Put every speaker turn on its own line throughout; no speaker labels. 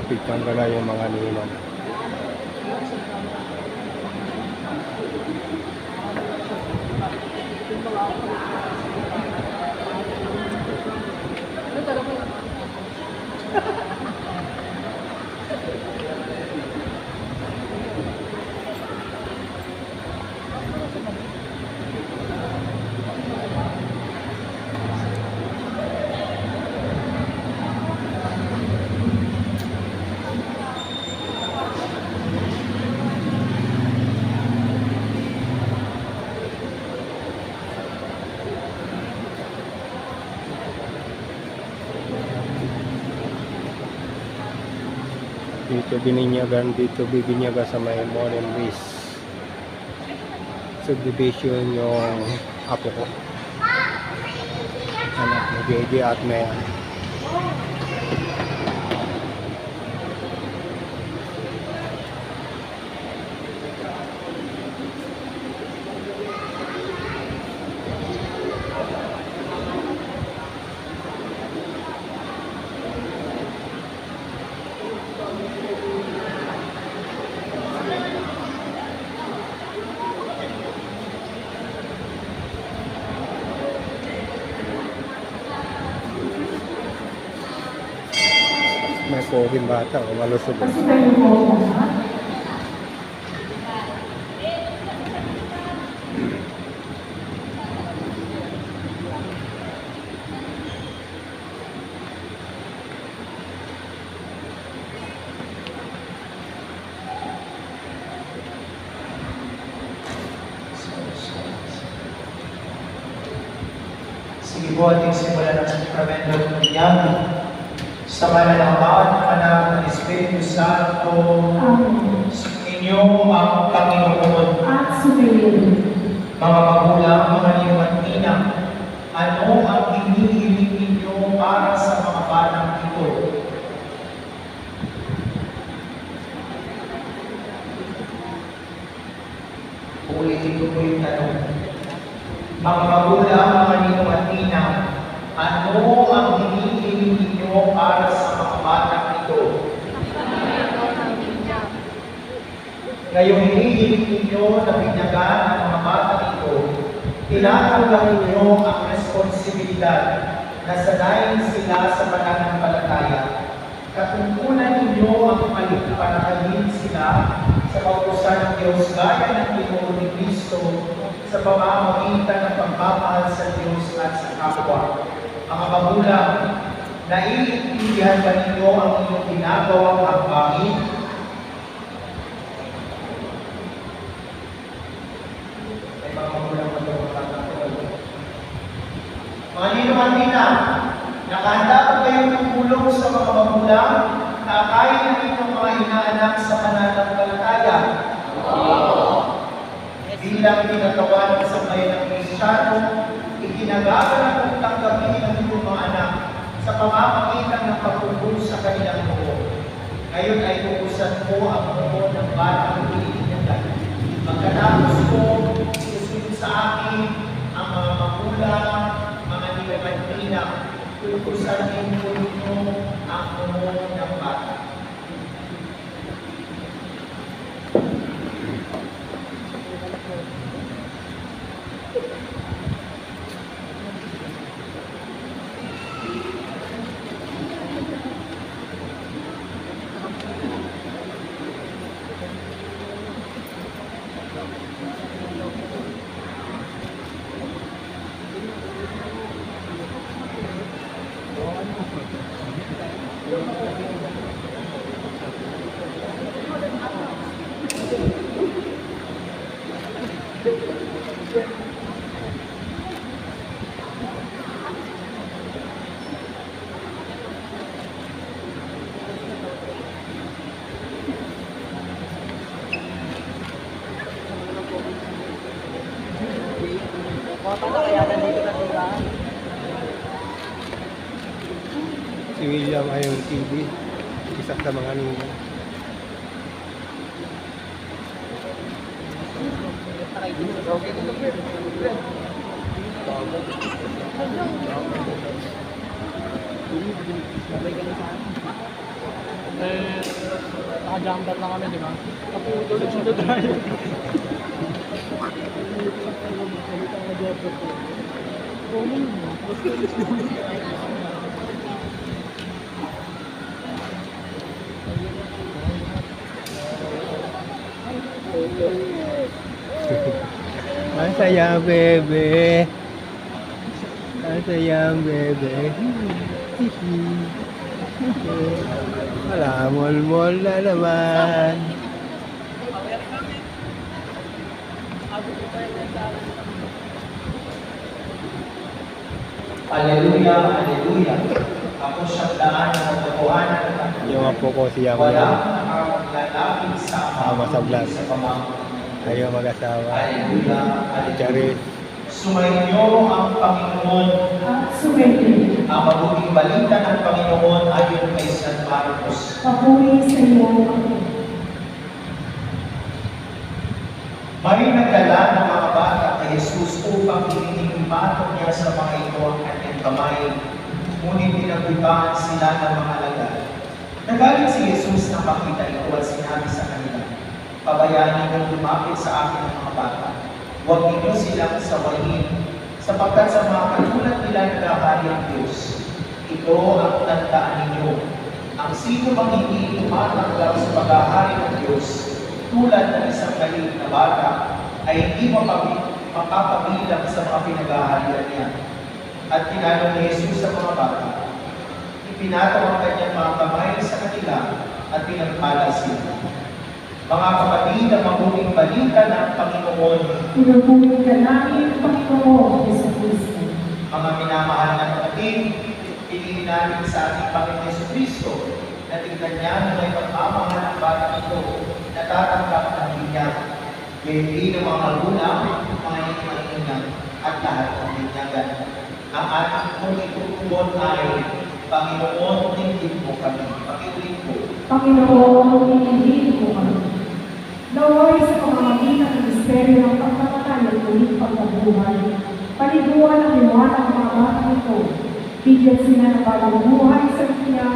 Picture ko na yung mga ninong. Dito Binyagan sa may Morning Breeze subdivision yung apo ko, anak ni JJ at Mayan. May poging bata o malusog.
Kasi kayo po, sige po, ating simulan ng sakramento ng Binyag. Sa ngalan ng Ama, ng Anak, ng Espiritu Santo, inyong ang Panginoon at Sumayin. Mga magulang, mga liwanina, ano ang hinihiling ninyo para sa mga batang ito? Ulitin ko po yung tanong. Mga magulang, mga liwanina, ano ang hinihiling ninyo para sa mga batang ito? Ngayong hinihiling ninyo na binyagan ang mga batang ito, tinatanggal ninyo ang responsibilidad na sanayin sila sa pananampalataya. Katungkulan ninyo ang panakayin sila sa kautusan ng Diyos gaya ng tinuro ni Kristo sa pamamagitan ng pagmamahal sa Diyos at sa kapwa. Mga magulang, naiintindihan ba ninyo ang inyong ginagawang hakbangin? Ay mga magulang pa ito magkakaroon. Mga linumantina, nakahanda ba kayong tumulong sa mga magulang na akayin ng inyong mga inaanak sa pananampalataya? Bilang tinatawag sa bayan ng Kristiyano, ikinagagalak ang tanggapin ng inyong mga anak sa pamamagitan ng pagtutulong sa kanilang buo. Ngayon ay tukusan ko ang buo ng batang iinyagan. Pagkatapos ko, susunod sa akin ang mga magulang, mga liwanina, tukusan din po ninyo ang buo ng bata.
Si William Ayong TV, isa sa mga ninong.
Eh, naka-jumper lang kami, di ba? Tapos ulit siya na-drive.
Ang saya, bebe. Ang saya, bebe. Wala, mol-mol na naman.
Aleluya, aleluya. Ako siyang daan ng katotohanan at
Yung apo ko siya mo
wala
yan.
nakakapaglalapit sa
Sama sa vlog.
sa pamamagitan.
Ayaw mag-asawa.
Aleluya, aleluya.
Charis.
Sumainyo ang Panginoon.
Sumainyo.
Ang mabuting balita ng Panginoon ayon kay San Marcos.
Papuri sa iyo, Panginoon.
May nagdala ng mga bata kay Jesus upang inihimatok niya sa mga ito ang kanyang kamay, ngunit pinagutaan sila ng mga alagad. Nagalit si Jesus nang makita ito at sinabi sa kanila, "Pabayaan ninyong lumapit sa akin ang mga bata. Huwag ninyo silang sawayin, sapagkat sa mga katulad nila nagahari ang Diyos. Ito ang tandaan ninyo. Ang sino mang hindi tumatanggap sa paghahari ng Diyos, tulad ng isang maliit na bata, ay hindi mapapabilang sa mga pinag-aharian niya." At tinanong ni Jesus sa mga bata, ipinataw ang kanyang mga kamay sa kanila at pinagpala sila. Mga kapatid, ang mabuting balita ng Panginoon,
Pinupuri ka namin, Panginoon, Yesu Cristo.
mga minamahal na kapatid, piliin namin sa ating Panginoon Yesu Cristo na tingnan niya na may pagmamahal ng bata ito na tatanggap ng binyag. Hindi ng mga magulang, mga maingat at lahat ng binyagan. Ang ating kong itutuon ay, Panginoon, tingin mo kami. Pakiulit ko.
Panginoon, inilin mo kami. Naway sa pamamagitan ng misteryo ng pagkamatay at muling pagkabuhay, paliguan ang liwanag ng mga bata ito, bigyan sila ng bagong buhay sa Kanya,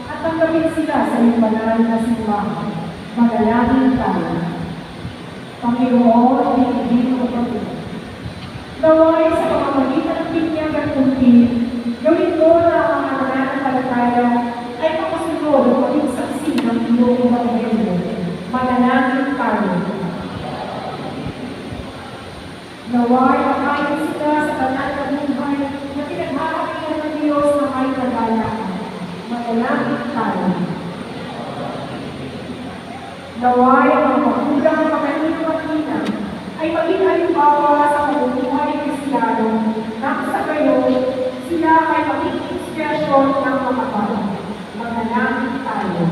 at tanggapin sila sa iyong banal na simbahan. Manalangin tayo. Panginoon, inilin mo kami. Naway sa pamamagitan ng binyag at kunti, gawin mo na ang mga nananampalataya ay makasunod at maging saksi ng iyong ebanghelyo. Manalangin tayo. Naway makain sila sa banal na buhay na pinaghahakihan ng Diyos na may kagalaan. Manalangin tayo. Naway ang mga magulang na kanino-kanina ay maging halimbawa sa pamumuhay ng Kristiyano nang sa gayon sila ay maging inspirasyon ng mga bata. Manalangin tayo.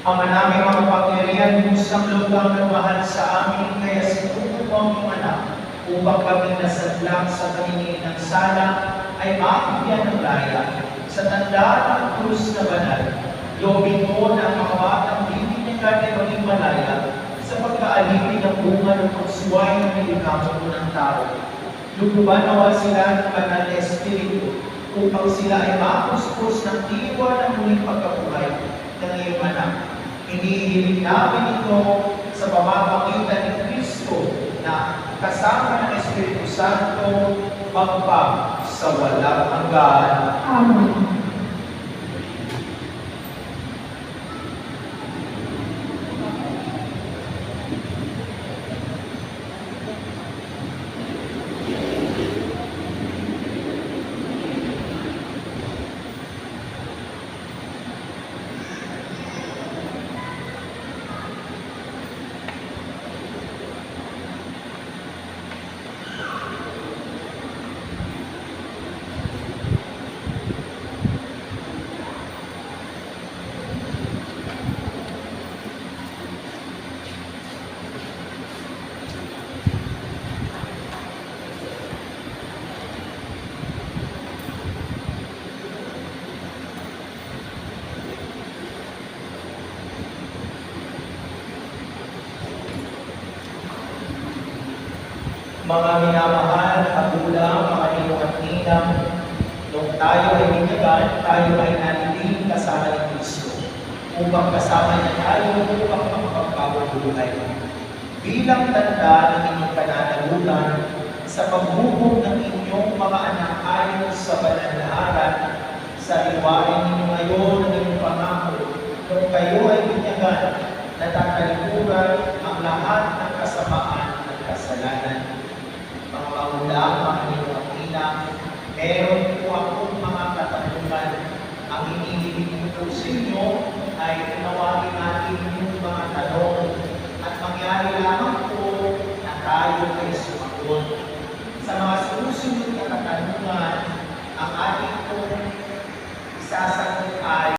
Ama namin mga pangyarihan, kusang lugang nagmahal sa amin, kaya sinuko ang iyong anak, upang kami nasadlang sa kaningin ng sala, ay makakibyan ng laya. Sa tandaan ng krus na banal, lobin mo na ang mga batang bibigyan ay maging malaya, sa pagkaalipin ng bunga ng pagsuway ng nilikamo mo ng tao. Luguban nawa sila ng banal na Espiritu, upang sila ay mapuspos ng diwa ng muling pagkabuhay ng iyong anak. Inihiling namin ito sa pamamagitan ni Kristo na kasama ng Espiritu Santo magpa sa walang hanggan.
Amen. Mga minamahal, kagulang, mga ninong at ninang, nung
tayo ay binyagan, tayo ay naniling kasama ni Kristo. Upang kasama niya tayo, upang makapagpawang buhay. Bilang tanda ng inyong pananagutan, sa pagbubuo ng inyong mga anak ayon sa banal na aral, sa iwain ninyo ngayon ang inyong pangako, kung kayo ay binyagan, na tatalikuran ang lahat ng kasamaan at kasalanan. Mga magulang, mga inyong ina, meron po akong mga katanungan. Ang iniibig ko sa inyo ay tinawagin natin yung mga tanong at mangyari lamang po na tayo ay sumagot. Sa mga susunod na katanungan,